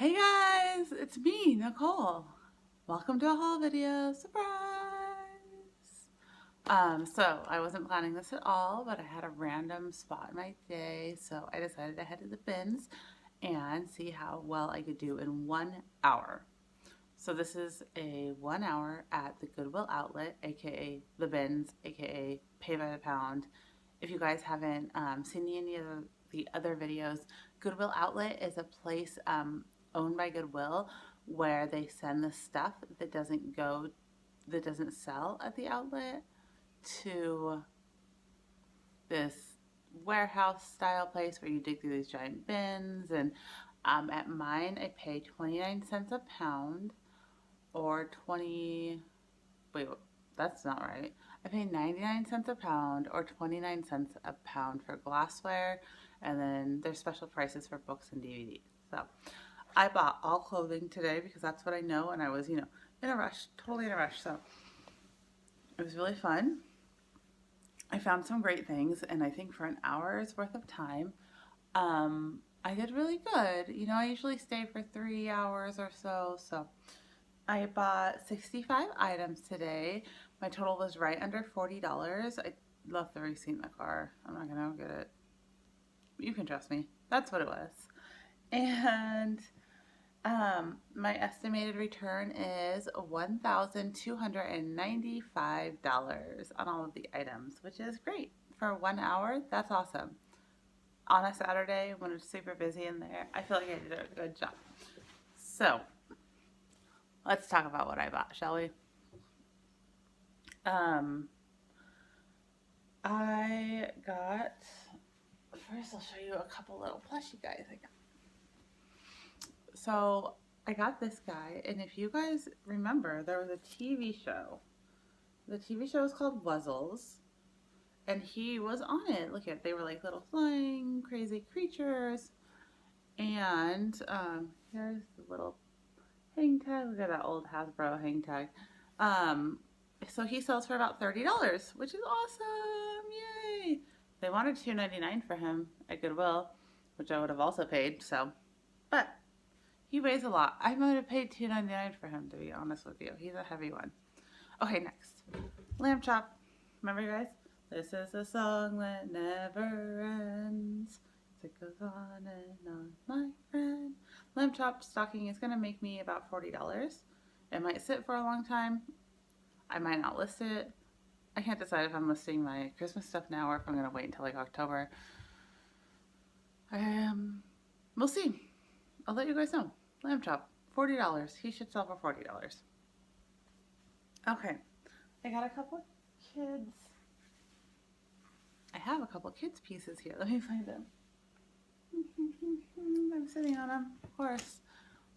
Hey guys, it's me, Nicole. Welcome to a haul video. Surprise! So I wasn't planning this at all, but I had a random spot in my day, so I decided to head to the bins and see how well I could do in 1 hour. So this is a 1 hour at the Goodwill Outlet, aka the bins, aka pay by the pound. If you guys haven't seen any of the other videos, Goodwill Outlet is a place owned by Goodwill where they send the stuff that doesn't sell at the outlet to this warehouse style place where you dig through these giant bins. And at mine, I pay 29 cents a pound or 20, wait, that's not right. I pay 99 cents a pound or 29 cents a pound for glassware, and then there's special prices for books and DVDs. So I bought all clothing today because that's what I know, and I was, in a rush, totally in a rush. So it was really fun. I found some great things, and I think for an hour's worth of time, I did really good. I usually stay for 3 hours or so, so I bought 65 items today. My total was right under $40. I left the receipt in the car. I'm not gonna get it. You can trust me. That's what it was. And my estimated return is $1,295 on all of the items, which is great. For 1 hour, that's awesome. On a Saturday when it's super busy in there, I feel like I did a good job. So, let's talk about what I bought, shall we? Um, I got, first I'll show you a couple little plushy guys I got. So I got this guy, and if you guys remember, there was a TV show. The TV show was called Wuzzles, and he was on it. Look at, they were like little flying crazy creatures. And here's the little hang tag. Look at that old Hasbro hang tag. Um, so he sells for about $30, which is awesome. Yay! They wanted $2.99 for him at Goodwill, which I would have also paid. So, but he weighs a lot. I might have paid $2.99 for him, to be honest with you. He's a heavy one. Okay, next. Lamb chop. Remember, guys? This is a song that never ends. It goes on and on, my friend. Lamb chop stocking is going to make me about $40. It might sit for a long time. I might not list it. I can't decide if I'm listing my Christmas stuff now or if I'm going to wait until like October. We'll see. I'll let you guys know. Lamb chop, $40. He should sell for $40. Okay, I got a couple kids. I have a couple kids pieces here. Let me find them. I'm sitting on them, of course.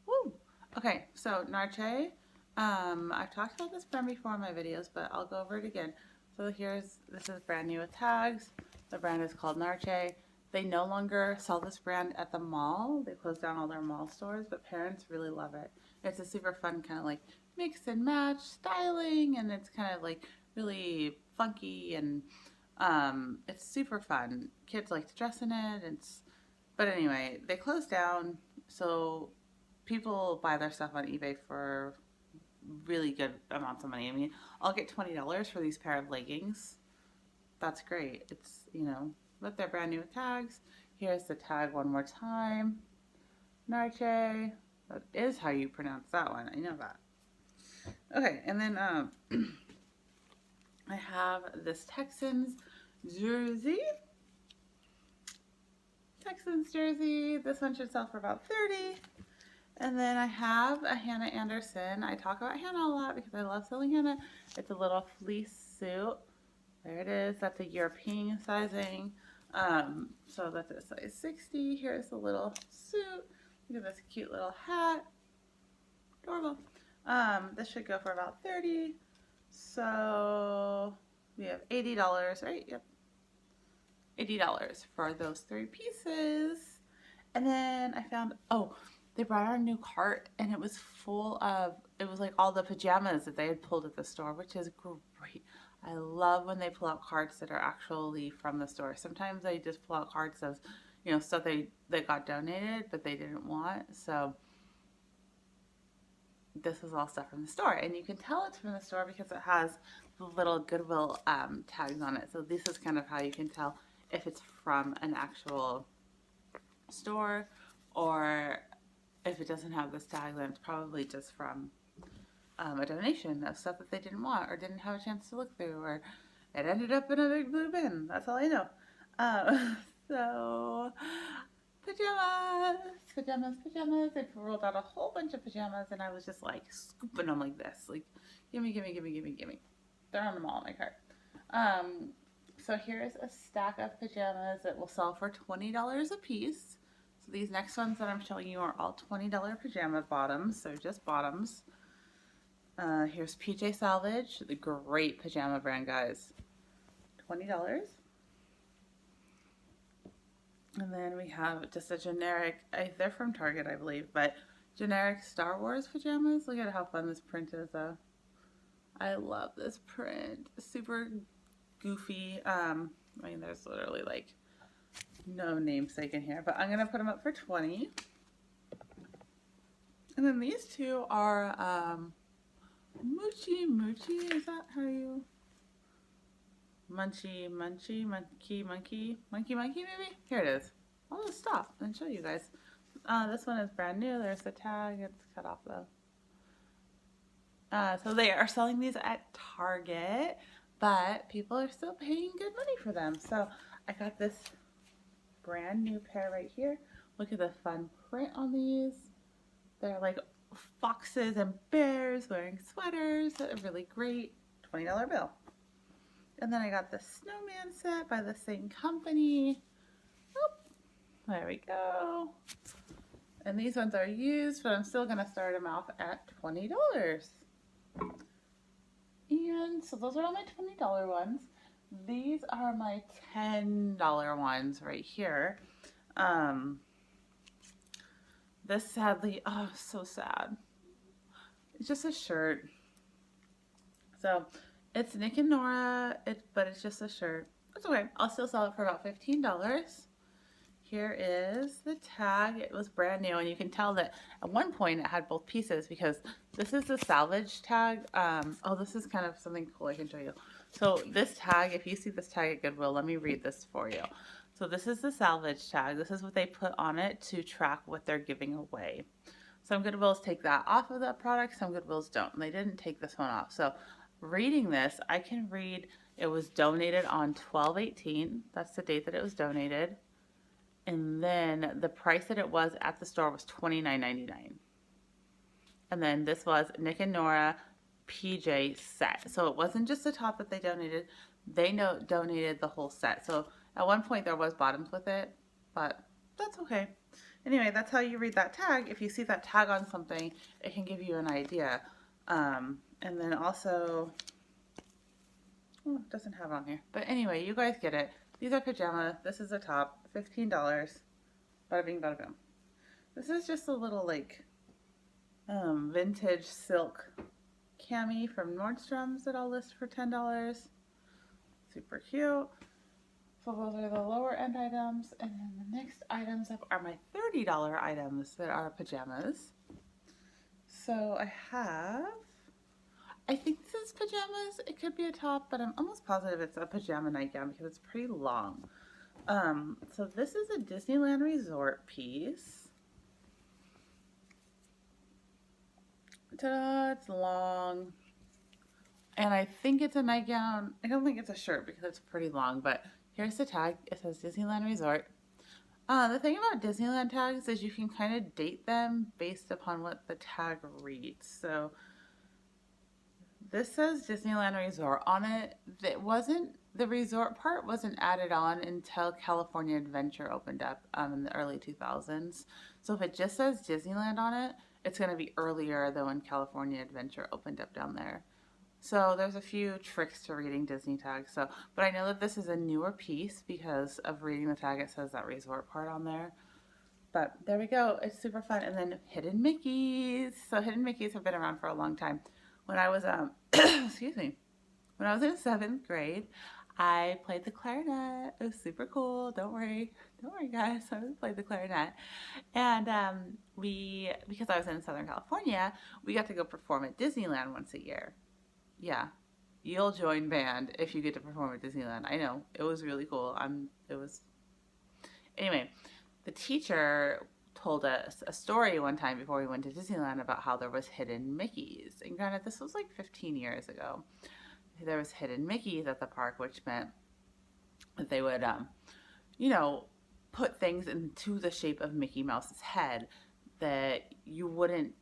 Woo! Okay, so Narche. I've talked about this brand before in my videos, but I'll go over it again. So this is brand new with tags. The brand is called Narche. They no longer sell this brand at the mall. They closed down all their mall stores, but parents really love it. It's a super fun kind of like mix and match styling, and it's kind of like really funky, and it's super fun. Kids like to dress in it. But anyway, they closed down, so people buy their stuff on eBay for really good amounts of money. I mean, I'll get $20 for these pair of leggings. That's great. But they're brand new with tags. Here's the tag one more time. Narche. That is how you pronounce that one. I know that. Okay, and then I have this Texans jersey. Texans jersey. This one should sell for about $30. And then I have a Hannah Anderson. I talk about Hannah a lot because I love selling Hannah. It's a little fleece suit. There it is. That's a European sizing. So that's a size 60. Here's the little suit. Look at this cute little hat. Adorable. This should go for about $30. So we have $80, right? Yep. $80 for those 3 pieces. And then I found, they brought out a new cart, and it was like all the pajamas that they had pulled at the store, which is great. I love when they pull out carts that are actually from the store. Sometimes they just pull out carts of, stuff they got donated, but they didn't want. So this is all stuff from the store. And you can tell it's from the store because it has the little Goodwill tags on it. So this is kind of how you can tell if it's from an actual store, or if it doesn't have this tag, then it's probably just from a donation of stuff that they didn't want or didn't have a chance to look through, or it ended up in a big blue bin. That's all I know. So pajamas. They rolled out a whole bunch of pajamas, and I was just like scooping them like this, like gimme. Throwing them all in my cart. So here's a stack of pajamas that will sell for $20 a piece. So these next ones that I'm showing you are all $20 pajama bottoms. So just bottoms. Here's PJ Salvage, the great pajama brand, guys. $20. And then we have just a generic, they're from Target, I believe, but generic Star Wars pajamas. Look at how fun this print is, though. I love this print. Super goofy. I mean, there's literally like no namesake in here, but I'm going to put them up for $20. And then these two are Mochi, is that how you? Monkey, maybe? Here it is. I'll just stop and show you guys. This one is brand new. There's the tag. It's cut off though. So they are selling these at Target, but people are still paying good money for them. So I got this brand new pair right here. Look at the fun print on these. They're like foxes and bears wearing sweaters. They're really great. $20 bill. And then I got the snowman set by the same company. Oh, there we go. And these ones are used, but I'm still going to start them off at $20. And so those are all my $20 ones. These are my $10 ones right here. This sadly, oh, so sad. It's just a shirt. So it's Nick and Nora, but it's just a shirt. It's okay. I'll still sell it for about $15. Here is the tag. It was brand new, and you can tell that at one point it had both pieces because this is the salvage tag. Oh, this is kind of something cool I can show you. So this tag, if you see this tag at Goodwill, let me read this for you. So this is the salvage tag. This is what they put on it to track what they're giving away. Some Goodwills take that off of that product. Some Goodwills don't. And they didn't take this one off. So reading this, I can read it was donated on 12/18. That's the date that it was donated. And then the price that it was at the store was $29.99. And then this was Nick and Nora PJ set. So it wasn't just the top that they donated. They donated the whole set. So at one point there was bottoms with it, but that's okay. Anyway, that's how you read that tag. If you see that tag on something, it can give you an idea. And then also, oh, it doesn't have it on here. But anyway, you guys get it. These are pajamas. This is a top. $15. Bada bing, bada boom. This is just a little like vintage silk cami from Nordstrom's that I'll list for $10. Super cute. So those are the lower end items. And then the next items up are my $30 items that are pajamas. So I think this is pajamas. It could be a top, but I'm almost positive it's a pajama nightgown because it's pretty long. So this is a Disneyland Resort piece. Ta-da, it's long. And I think it's a nightgown. I don't think it's a shirt because it's pretty long, but here's the tag. It says Disneyland Resort. The thing about Disneyland tags is you can kind of date them based upon what the tag reads. So this says Disneyland Resort on it. The resort part wasn't added on until California Adventure opened up in the early 2000s. So if it just says Disneyland on it, it's going to be earlier than when California Adventure opened up down there. So there's a few tricks to reading Disney tags. But I know that this is a newer piece because of reading the tag. It says that resort part on there. But there we go. It's super fun. And then hidden Mickeys. So hidden Mickeys have been around for a long time. When I was excuse me, when I was in 7th grade, I played the clarinet. It was super cool. Don't worry, guys. I played the clarinet, and because I was in Southern California, we got to go perform at Disneyland once a year. Yeah, you'll join band if you get to perform at Disneyland. I know it was really cool. It was anyway. The teacher told us a story one time before we went to Disneyland about how there was hidden Mickeys. And granted, this was like 15 years ago. There was hidden Mickeys at the park, which meant that they would, you know, put things into the shape of Mickey Mouse's head that you wouldn't.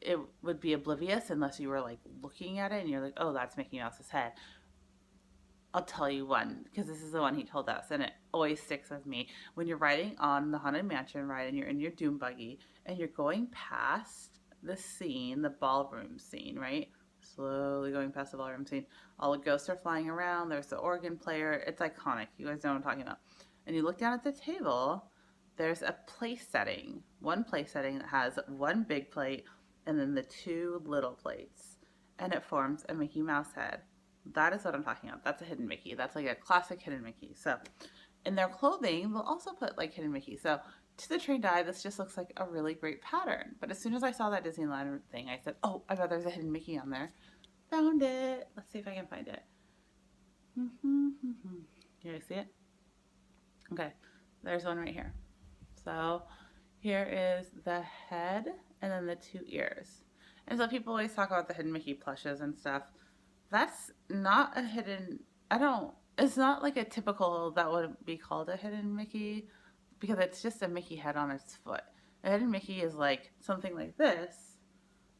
It would be oblivious unless you were like looking at it and you're like, oh, that's Mickey Mouse's head. I'll tell you one because this is the one he told us, and it always sticks with me. When you're riding on the Haunted Mansion ride and you're in your Doom buggy and you're going past the scene, the ballroom scene, right? Slowly going past the ballroom scene. All the ghosts are flying around. There's the organ player. It's iconic. You guys know what I'm talking about. And you look down at the table. There's a place setting. One place setting that has one big plate and then the two little plates, and it forms a Mickey Mouse head. That is what I'm talking about. That's a hidden Mickey. That's like a classic hidden Mickey. So in their clothing, they'll also put like hidden Mickey. So to the trained eye, this just looks like a really great pattern. But as soon as I saw that Disneyland thing, I said, oh, I bet there's a hidden Mickey on there. Found it. Let's see if I can find it. Can you see it? Okay, there's one right here. So here is the head and then the two ears. And so people always talk about the hidden Mickey plushes and stuff. That's not a hidden, it's not like a typical that would be called a hidden Mickey because it's just a Mickey head on its foot. A hidden Mickey is like something like this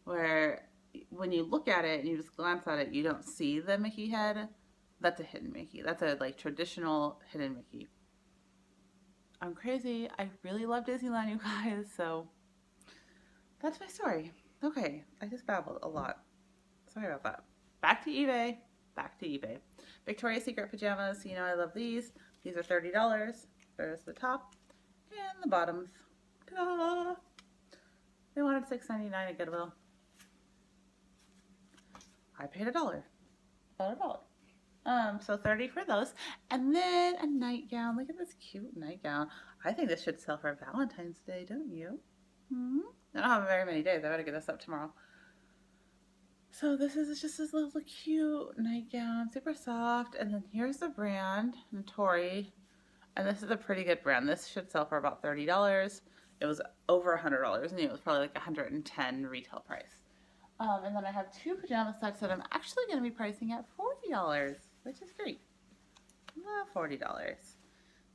where when you look at it and you just glance at it, you don't see the Mickey head. That's a hidden Mickey. That's a like traditional hidden Mickey. I'm crazy. I really love Disneyland, you guys. So that's my story. Okay, I just babbled a lot. Sorry about that. Back to eBay. Back to eBay. Victoria's Secret pajamas. You know I love these. These are $30. There's the top and the bottoms. Ta-da! They wanted $6.99 at Goodwill. I paid $1. About $1. So 30 for those. And then a nightgown. Look at this cute nightgown. I think this should sell for Valentine's Day, don't you? I don't have very many days. I better get this up tomorrow. So this is just this little cute nightgown, super soft. And then here's the brand, Notori. And this is a pretty good brand. This should sell for about $30. It was over $100, and it was probably like $110 retail price. And then I have two pajama sets that I'm actually going to be pricing at $40, which is great. $40.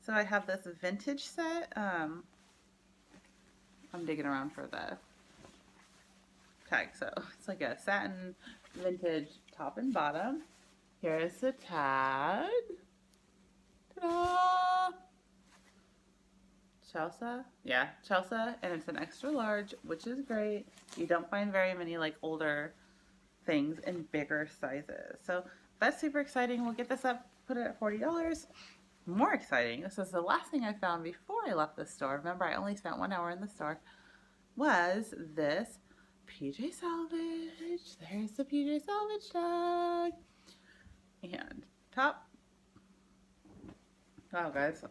So I have this vintage set. I'm digging around for the tag. So it's like a satin vintage top and bottom. Here's the tag. Ta-da! Chelsea? Yeah, Chelsea, and it's an extra large, which is great. You don't find very many like older things in bigger sizes. So that's super exciting. We'll get this up, put it at $40. More exciting, this is the last thing I found before I left the store. Remember, I only spent 1 hour in the store. Was this PJ Salvage. There's the PJ Salvage tag. And top. Wow, guys.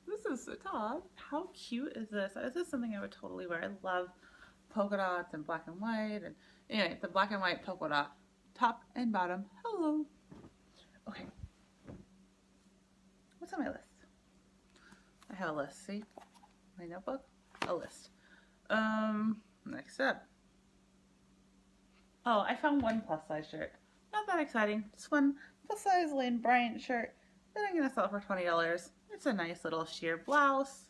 This is the top. How cute is this? This is something I would totally wear. I love polka dots and black and white. And anyway, the black and white polka dot top and bottom. Hello. Okay. What's on my list? I have a list. See? My notebook? A list. Next up. Oh, I found one plus size shirt. Not that exciting. Just one plus size Lane Bryant shirt that I'm going to sell for $20. It's a nice little sheer blouse.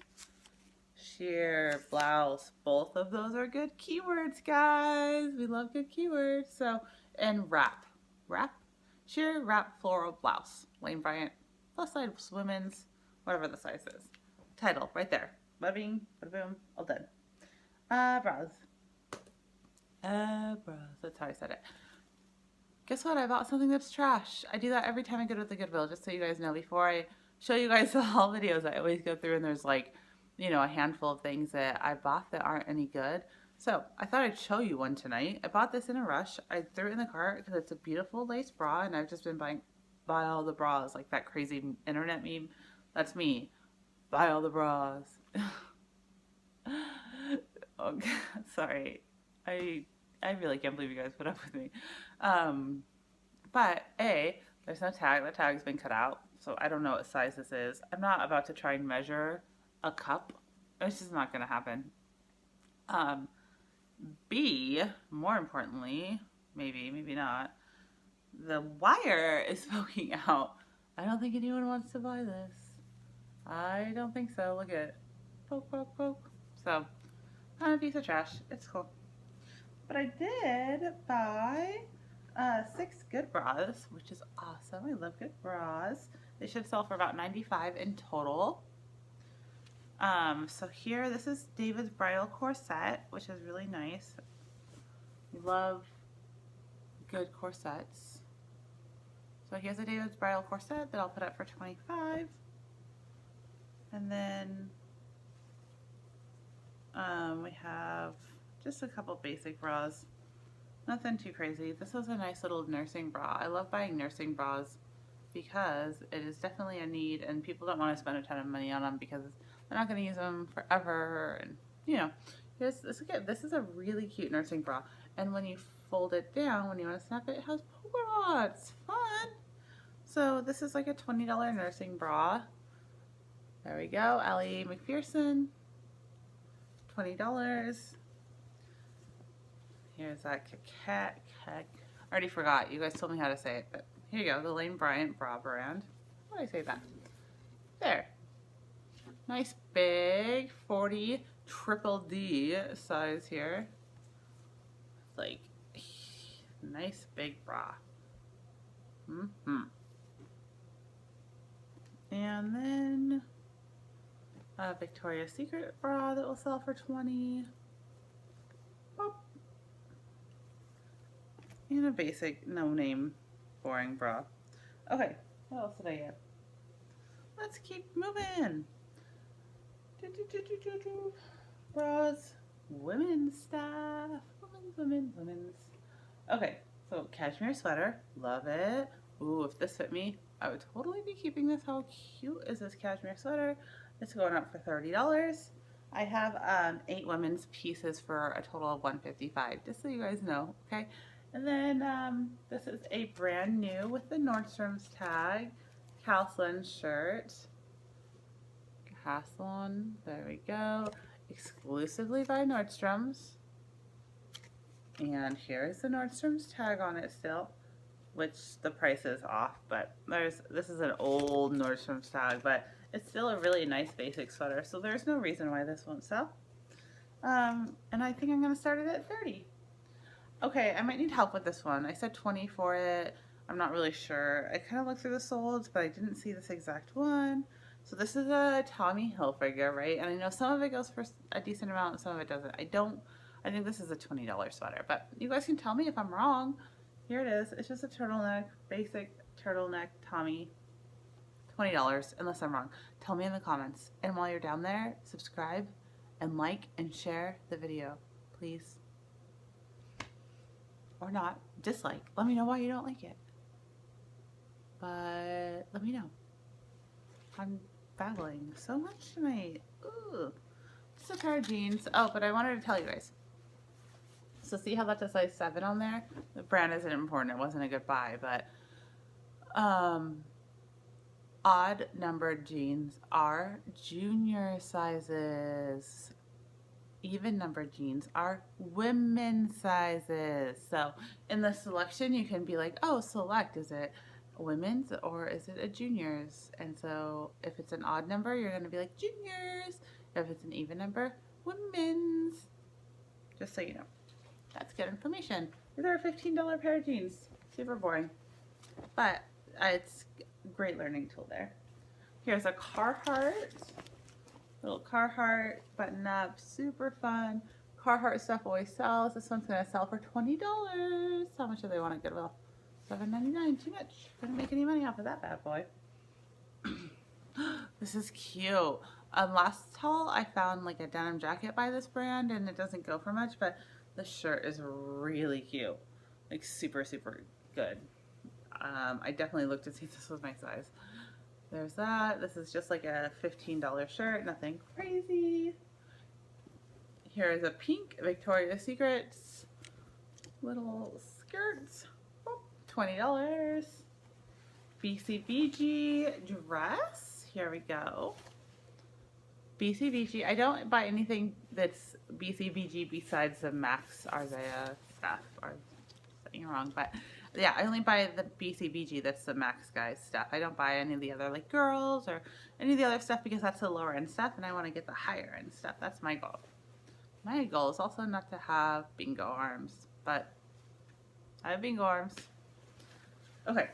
Sheer blouse. Both of those are good keywords, guys. We love good keywords. So, and wrap. Wrap? Sheer wrap floral blouse. Lane Bryant. Plus size women's. Whatever the size is. Title right there. Bada bing, bada boom. All done. Bras. Bras. That's how I said it. Guess what? I bought something that's trash. I do that every time I go to the Goodwill, just so you guys know. Before I show you guys the haul videos, I always go through and there's like, you know, a handful of things that I bought that aren't any good. So I thought I'd show you one tonight. I bought this in a rush. I threw it in the cart because it's a beautiful lace bra, and I've just been buying buy all the bras, like that crazy internet meme. That's me. Buy all the bras. Okay, sorry. I really can't believe you guys put up with me. But A, there's no tag. The tag's been cut out, so I don't know what size this is. I'm not about to try and measure a cup. It's just not going to happen. B, more importantly, maybe not, the wire is poking out. I don't think anyone wants to buy this. I don't think so. Look at it. Poke, poke, poke. So, not a piece of trash. It's cool. But I did buy 6 good bras, which is awesome. I love good bras. They should sell for about $95 in total. So here, this is David's bridal corset, which is really nice. We love good corsets. So here's a David's bridal corset that I'll put up for $25. And then we have just a couple basic bras. Nothing too crazy. This was a nice little nursing bra. I love buying nursing bras because it is definitely a need, and people don't want to spend a ton of money on them because they're not going to use them forever. And you know, this is a really cute nursing bra. And when you fold it down, when you want to snap it, it has polka dots. Fun! So this is like a $20 nursing bra. There we go. Allie McPherson. $20. Here's that cat. I already forgot. You guys told me how to say it, but here you go. The Lane Bryant bra brand. How do I say that? There. Nice big 40 triple D size here. It's like nice big bra. And then a Victoria's Secret bra that will sell for $20. Pop. And a basic, no-name, boring bra. Okay, what else did I get? Let's keep moving. Bras, women's stuff. Women's. Okay, so cashmere sweater, love it. Ooh, if this fit me, I would totally be keeping this. How cute is this cashmere sweater? It's going up for $30. I have 8 women's pieces for a total of $155, just so you guys know, okay? And then this is a brand new with the Nordstrom's tag, Calslin shirt. Calslin, there we go. Exclusively by Nordstrom's. And here's the Nordstrom's tag on it still, which the price is off, but this is an old Nordstrom's tag, but it's still a really nice basic sweater, so there's no reason why this won't sell. And I think I'm going to start it at $30. Okay, I might need help with this one. I said $20 for it. I'm not really sure. I kind of looked through the solds, but I didn't see this exact one. So this is a Tommy Hilfiger, right? And I know some of it goes for a decent amount and some of it doesn't. I think this is a $20 sweater, but you guys can tell me if I'm wrong. Here it is. It's just a turtleneck, basic turtleneck Tommy. $20, unless I'm wrong. Tell me in the comments. And while you're down there, subscribe and like and share the video, please. Or not. Dislike. Let me know why you don't like it. But let me know. I'm babbling so much tonight. Ooh. Just a pair of jeans. Oh, but I wanted to tell you guys. So see how that's a size 7 on there? The brand isn't important. It wasn't a good buy, but odd numbered jeans are junior sizes. Even numbered jeans are women's sizes. So in the selection, you can be like, oh, select, is it women's or is it a juniors? And so if it's an odd number, you're going to be like juniors. If it's an even number, women's. Just so you know. That's good information. These are a $15 pair of jeans. Super boring. But it's a great learning tool there. Here's a Carhartt. Little Carhartt button up. Super fun. Carhartt stuff always sells. This one's going to sell for $20. How much do they want at Goodwill? $7.99. Too much. Couldn't make any money off of that bad boy. This is cute. Last haul, I found like a denim jacket by this brand, and it doesn't go for much, but the shirt is really cute. Like super, super good. I definitely looked to see if this was my size. There's that. This is just like a $15 shirt, nothing crazy. Here is a pink Victoria's Secrets little skirts, $20. BCBG dress, here we go. BCBG, I don't buy anything that's BCBG besides the Max Arzea stuff, or saying it wrong, but yeah, I only buy the BCBG, that's the Max guys stuff. I don't buy any of the other like girls or any of the other stuff because that's the lower end stuff and I want to get the higher end stuff. That's my goal. My goal is also not to have bingo arms, but I have bingo arms. Okay.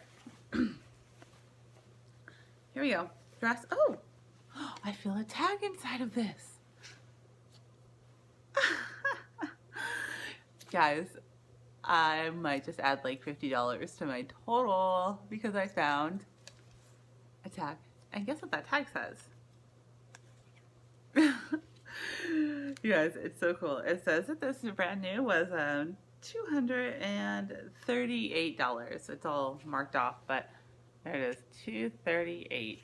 Here we go. Dress. Oh, I feel a tag inside of this. Guys, I might just add like $50 to my total because I found a tag. And guess what that tag says? You guys, it's so cool. It says that this brand new was $238. It's all marked off, but there it is, $238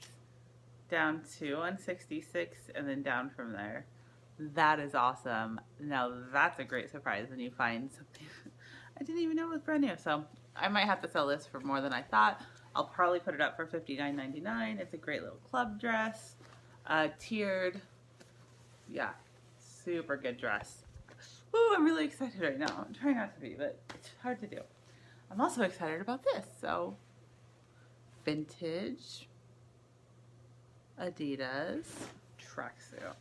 down to $166 and then down from there. That is awesome. Now that's a great surprise when you find something I didn't even know it was brand new. So I might have to sell this for more than I thought. I'll probably put it up for $59.99. It's a great little club dress, tiered. Yeah, super good dress. Ooh, I'm really excited right now. I'm trying not to be, but it's hard to do. I'm also excited about this. So, vintage Adidas tracksuit.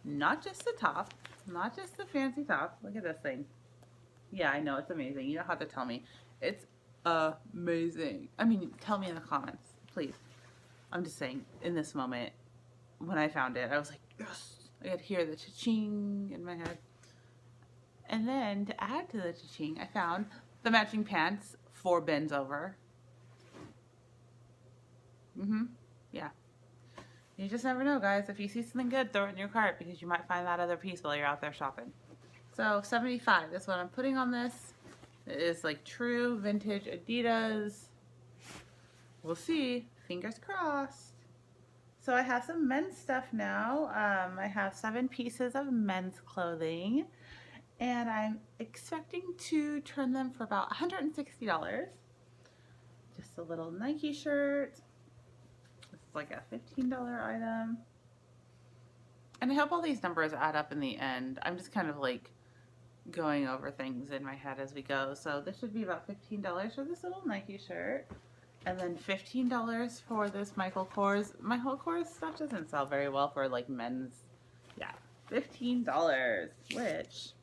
Not just the top, not just the fancy top. Look at this thing. Yeah, I know, it's amazing. You don't have to tell me. It's amazing. I mean, tell me in the comments, please. I'm just saying, in this moment, when I found it, I was like, yes. I could hear the cha-ching in my head. And then to add to the cha-ching, I found the matching pants 4 bins over. Yeah. You just never know, guys. If you see something good, throw it in your cart because you might find that other piece while you're out there shopping. So $75 is what I'm putting on this. It is like true vintage Adidas. We'll see. Fingers crossed. So I have some men's stuff now. I have 7 pieces of men's clothing and I'm expecting to turn them for about $160. Just a little Nike shirt. This is like a $15 item. And I hope all these numbers add up in the end. I'm just kind of like going over things in my head as we go. So this should be about $15 for this little Nike shirt. And then $15 for this Michael Kors. Michael Kors stuff doesn't sell very well for like men's. Yeah, $15, which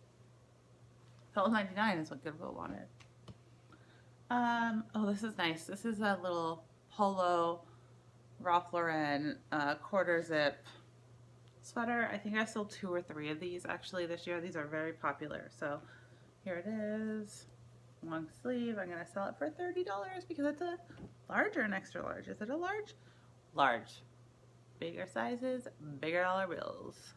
$12.99 is what Goodwill wanted. Oh, this is nice. This is a little polo Ralph Lauren quarter zip sweater. I think I sold 2 or 3 of these actually this year. These are very popular. So here it is. Long sleeve. I'm going to sell it for $30 because it's a large or an extra large. Is it a large? Large. Bigger sizes, bigger dollar bills.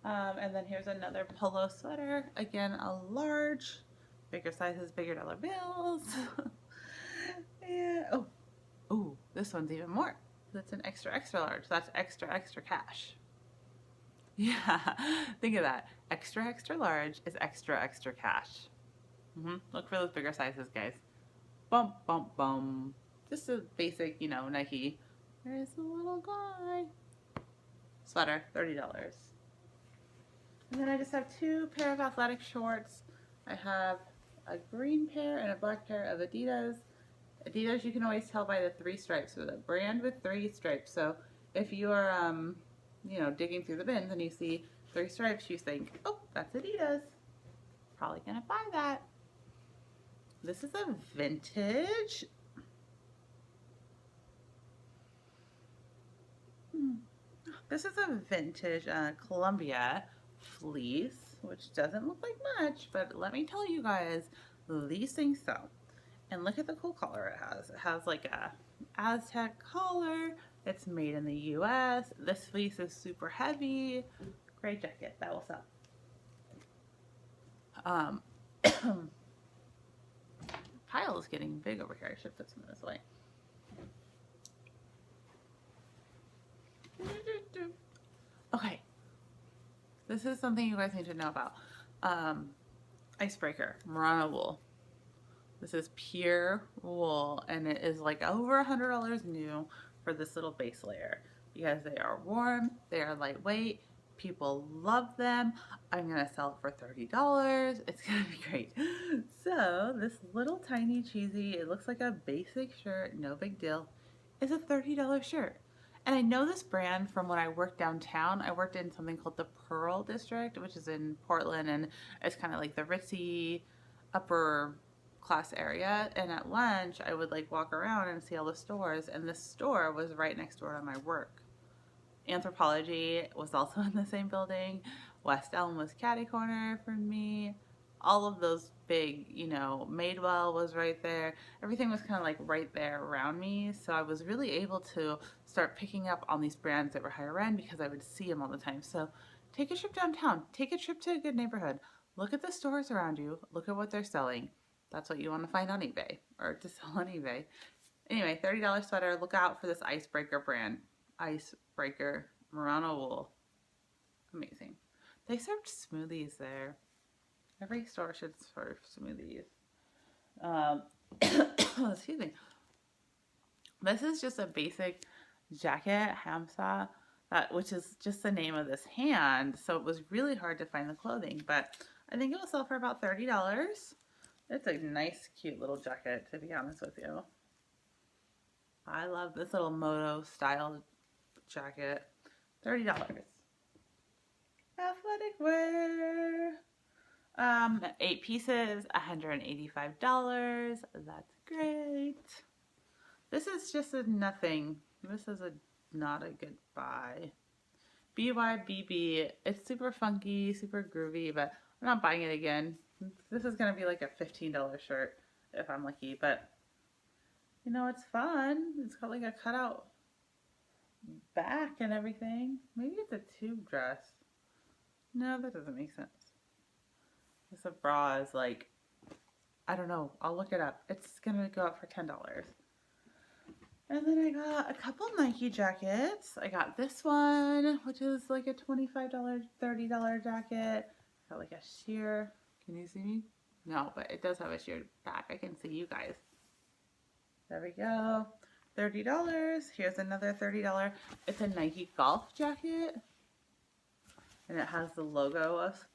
And then here's another polo sweater. Again, a large. Bigger sizes, bigger dollar bills. And, oh, this one's even more. That's an extra, extra large. That's extra, extra cash. Yeah, think of that. Extra, extra large is extra, extra cash. Look for those bigger sizes, guys. Bump, bump, bum. Just a basic, you know, Nike. There's a little guy. Sweater, $30. And then I just have 2 pair of athletic shorts. I have a green pair and a black pair of Adidas. Adidas, you can always tell by the 3 stripes. So the brand with 3 stripes. So if you are, you know, digging through the bins and you see 3 stripes, you think, oh, that's Adidas. Probably gonna buy that. This is a vintage. This is a vintage Columbia fleece, which doesn't look like much, but let me tell you guys, these things sell. And look at the cool collar it has. It has like a Aztec collar. It's made in the US. This fleece is super heavy. Great jacket. That will sell. Pile pile is getting big over here. I should put some of this away. Okay. This is something you guys need to know about. Icebreaker, Merino wool. This is pure wool, and it is like over $100 new for this little base layer because they are warm, they are lightweight, people love them. I'm gonna sell it for $30. It's gonna be great. So this little tiny cheesy, it looks like a basic shirt, no big deal, is a $30 shirt. And I know this brand from when I worked downtown. I worked in something called the Pearl District, which is in Portland, and it's kind of like the ritzy upper class area. And at lunch, I would like walk around and see all the stores, and this store was right next door to my work. Anthropologie was also in the same building. West Elm was catty corner for me. All of those big, you know, Madewell was right there. Everything was kind of like right there around me. So I was really able to start picking up on these brands that were higher end because I would see them all the time. So take a trip downtown. Take a trip to a good neighborhood. Look at the stores around you. Look at what they're selling. That's what you want to find on eBay or to sell on eBay. Anyway, $30 sweater. Look out for this Icebreaker brand. Icebreaker Merino wool. Amazing. They served smoothies there. Every store should serve smoothies. Excuse me. This is just a basic jacket, hamsa, which is just the name of this hand. So it was really hard to find the clothing, but I think it will sell for about $30. It's a nice, cute little jacket, to be honest with you. I love this little moto style jacket. $30. Athletic wear. 8 pieces, $185. That's great. This is just a nothing. This is not a good buy. BYBB. It's super funky, super groovy, but I'm not buying it again. This is gonna be like a $15 shirt if I'm lucky, but you know, it's fun. It's got like a cutout back and everything. Maybe it's a tube dress. No, that doesn't make sense. This bra is like, I don't know. I'll look it up. It's gonna go up for $10. And then I got a couple Nike jackets. I got this one, which is like a $25, $30 jacket. Got like a sheer. Can you see me? No, but it does have a sheer back. I can see you guys. There we go. $30. Here's another $30. It's a Nike golf jacket. And it has the logo of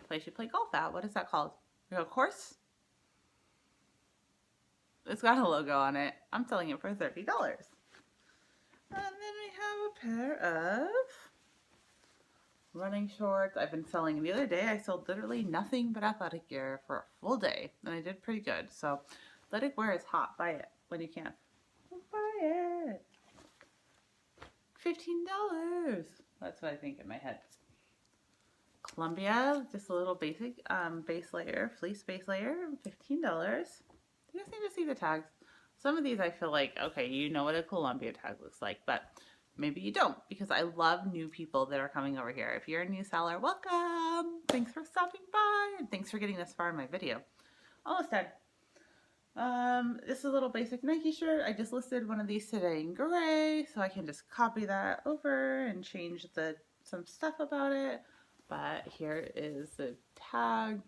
place you play golf at. What is that called? A course? It's got a logo on it. I'm selling it for $30. And then we have a pair of running shorts. I've been selling the other day. I sold literally nothing but athletic gear for a full day. And I did pretty good. So athletic wear is hot. Buy it when you can. Buy it. $15. That's what I think in my head. Columbia, just a little basic base layer, fleece base layer, $15. You just need to see the tags. Some of these I feel like, okay, you know what a Columbia tag looks like, but maybe you don't, because I love new people that are coming over here. If you're a new seller, welcome. Thanks for stopping by, and thanks for getting this far in my video. Almost done. This is a little basic Nike shirt. I just listed one of these today in gray, so I can just copy that over and change some stuff about it. But here is the tag.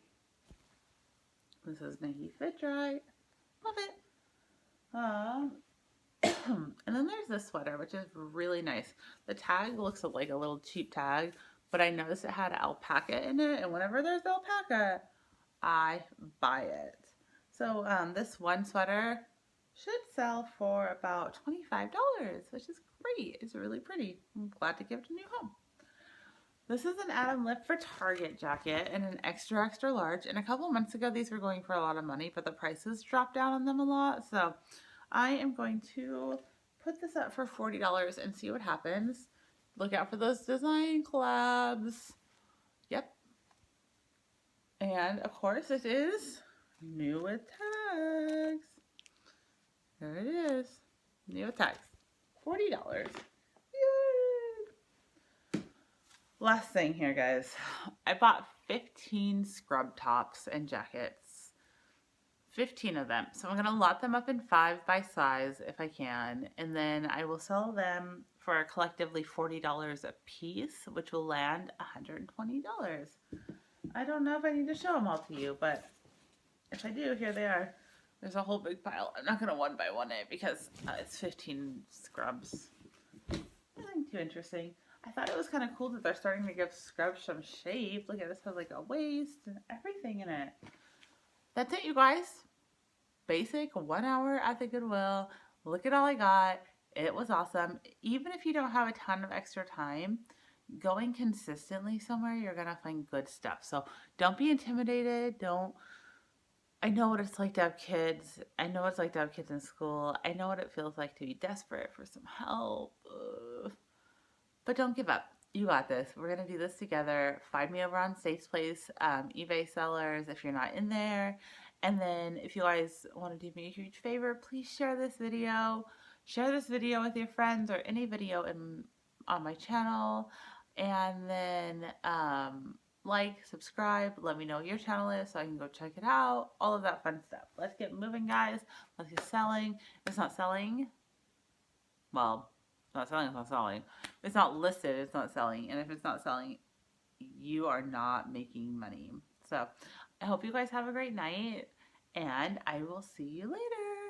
This is Nike Fit Right. Love it. And then there's this sweater, which is really nice. The tag looks like a little cheap tag, but I noticed it had alpaca in it, and whenever there's alpaca, I buy it. So this one sweater should sell for about $25, which is great. It's really pretty. I'm glad to give it a new home. This is an Adam Lipp for Target jacket in an extra, extra large. And a couple months ago, these were going for a lot of money, but the prices dropped down on them a lot. So I am going to put this up for $40 and see what happens. Look out for those design collabs. Yep. And of course, it is new with tags. There it is. New with tags. $40. Last thing here, guys. I bought 15 scrub tops and jackets 15 of them. So I'm going to lot them up in 5 by size if I can. And then I will sell them for collectively $40 a piece, which will land $120. I don't know if I need to show them all to you, but if I do, here they are. There's a whole big pile. I'm not going to one by one it because it's 15 scrubs. Nothing too interesting. I thought it was kind of cool that they're starting to give scrubs some shape. Look at this, has like a waist and everything in it. That's it, you guys. Basic 1 hour at the Goodwill. Look at all I got. It was awesome. Even if you don't have a ton of extra time, going consistently somewhere, you're going to find good stuff. So don't be intimidated. I know what it's like to have kids. I know what it's like to have kids in school. I know what it feels like to be desperate for some help. But don't give up. You got this. We're going to do this together. Find me over on State's Place, eBay sellers if you're not in there. And then if you guys want to do me a huge favor, please share this video. Share this video with your friends or any video on my channel. And then like, subscribe, let me know what your channel is so I can go check it out. All of that fun stuff. Let's get moving, guys. Let's get selling. If it's not selling, well, it's not selling, it's not selling. If it's not listed, it's not selling. And if it's not selling, you are not making money. So I hope you guys have a great night, and I will see you later.